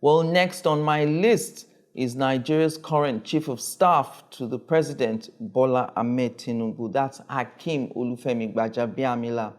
Well, next on my list is Nigeria's current Chief of Staff to the President, Bola Ahmed Tinubu. That's Hakeem Femi Gbajabiamila.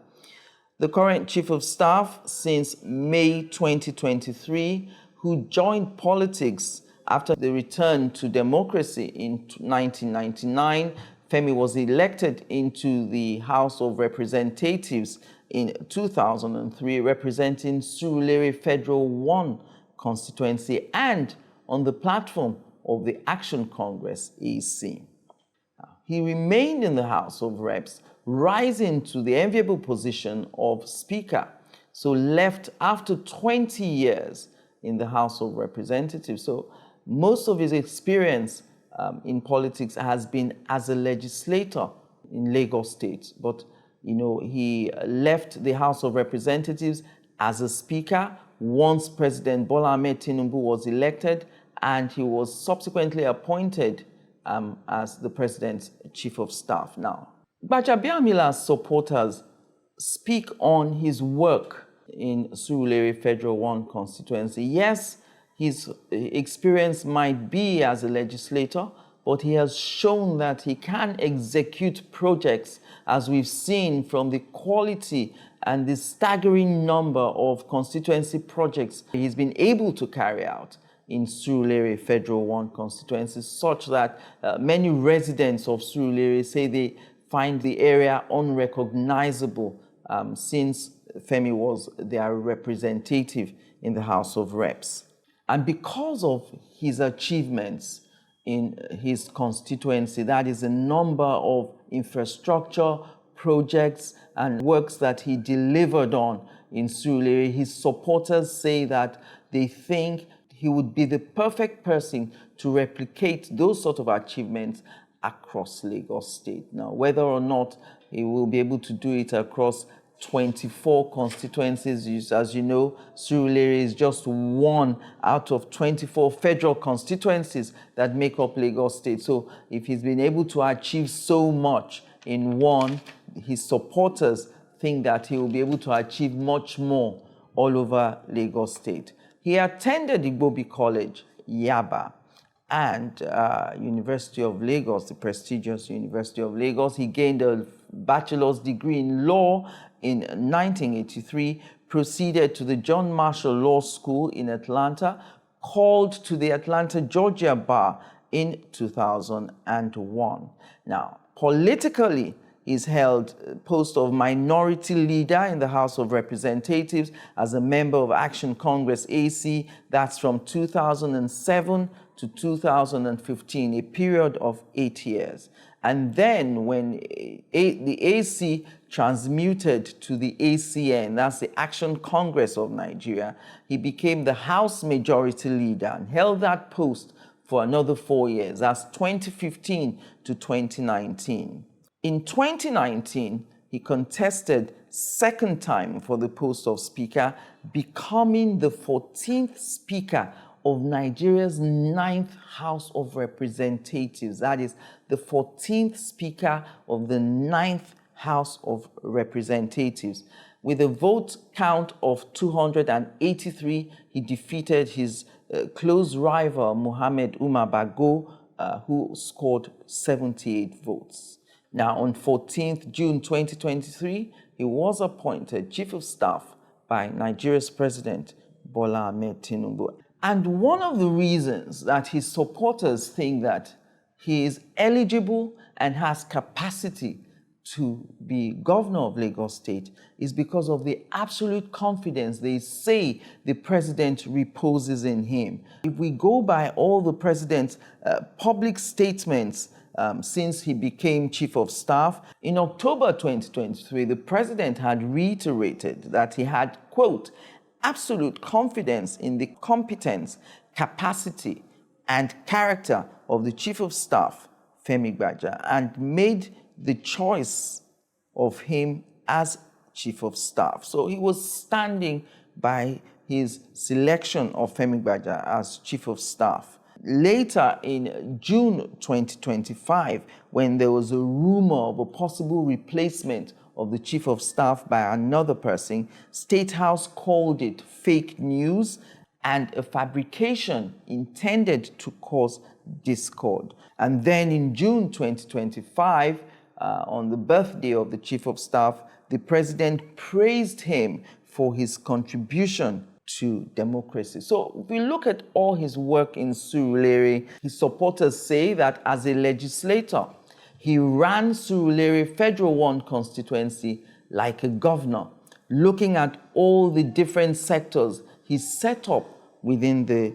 The current Chief of Staff since May 2023, who joined politics after the return to democracy in 1999. Femi was elected into the House of Representatives in 2003, representing Surulere Federal 1 constituency and on the platform of the Action Congress AC. He remained in the House of Reps, rising to the enviable position of Speaker, so left after 20 years in the House of Representatives. So most of his experience in politics has been as a legislator in Lagos State, but he left the House of Representatives as a Speaker once President Bola Ahmed Tinubu was elected, and he was subsequently appointed as the President's Chief of Staff. Now, Gbajabiamila's supporters speak on his work in Surulere Federal 1 constituency. Yes, his experience might be as a legislator, but he has shown that he can execute projects, as we've seen from the quality and the staggering number of constituency projects he's been able to carry out in Surulere Federal 1 constituency, such that many residents of Surulere say they find the area unrecognizable since Femi was their representative in the House of Reps. And because of his achievements in his constituency, that is a number of infrastructure projects and works that he delivered on in Surulere, his supporters say that they think he would be the perfect person to replicate those sort of achievements across Lagos State. Now, whether or not he will be able to do it across 24 constituencies, as you know, Surulere is just one out of 24 federal constituencies that make up Lagos State. So if he's been able to achieve so much in one, his supporters think that he will be able to achieve much more all over Lagos State. He attended Igbobi College, Yaba, and University of Lagos, the prestigious University of Lagos. He gained a bachelor's degree in law in 1983, proceeded to the John Marshall Law School in Atlanta, called to the Atlanta, Georgia Bar in 2001. Now, politically, he's held the post of minority leader in the House of Representatives as a member of Action Congress AC. That's from 2007 to 2015, a period of 8 years. And then when the AC transmuted to the ACN, that's the Action Congress of Nigeria, he became the House Majority Leader and held that post for another 4 years. That's 2015 to 2019. In 2019, he contested second time for the post of Speaker, becoming the 14th Speaker of Nigeria's 9th House of Representatives. That is the 14th Speaker of the 9th House of Representatives. With a vote count of 283, he defeated his close rival, Mohammed Umar Bago, who scored 78 votes. Now, on 14th June 2023, he was appointed Chief of Staff by Nigeria's President, Bola Ahmed Tinubu. And one of the reasons that his supporters think that he is eligible and has capacity to be governor of Lagos State is because of the absolute confidence they say the president reposes in him. If we go by all the president's public statements since he became Chief of Staff, in October 2023, the president had reiterated that he had, quote, absolute confidence in the competence, capacity, and character of the Chief of Staff, Femi Gbaja, and made the choice of him as Chief of Staff. So he was standing by his selection of Femi Gbaja as Chief of Staff. Later in June 2025, when there was a rumor of a possible replacement of the Chief of Staff by another person, State House called it fake news and a fabrication intended to cause discord. And then in June 2025, on the birthday of the Chief of Staff, the President praised him for his contribution to democracy. So if we look at all his work in Surulere, his supporters say that as a legislator, he ran Surulere Federal 1 constituency like a governor, looking at all the different sectors he set up within the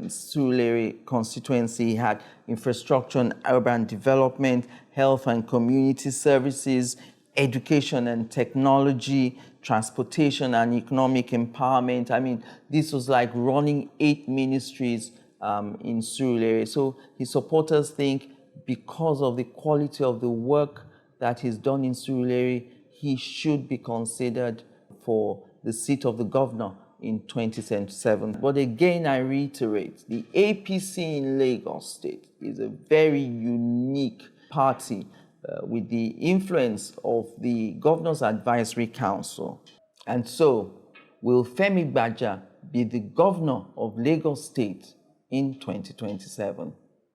Surulere constituency. He had infrastructure and urban development, health and community services, education and technology, transportation and economic empowerment. I mean, this was like running 8 ministries in Surulere. So his supporters think because of the quality of the work that he's done in Surulere, he should be considered for the seat of the governor in 2027. But again, I reiterate, the APC in Lagos State is a very unique party with the influence of the Governor's Advisory Council. And so, will Femi Gbaja be the governor of Lagos State in 2027?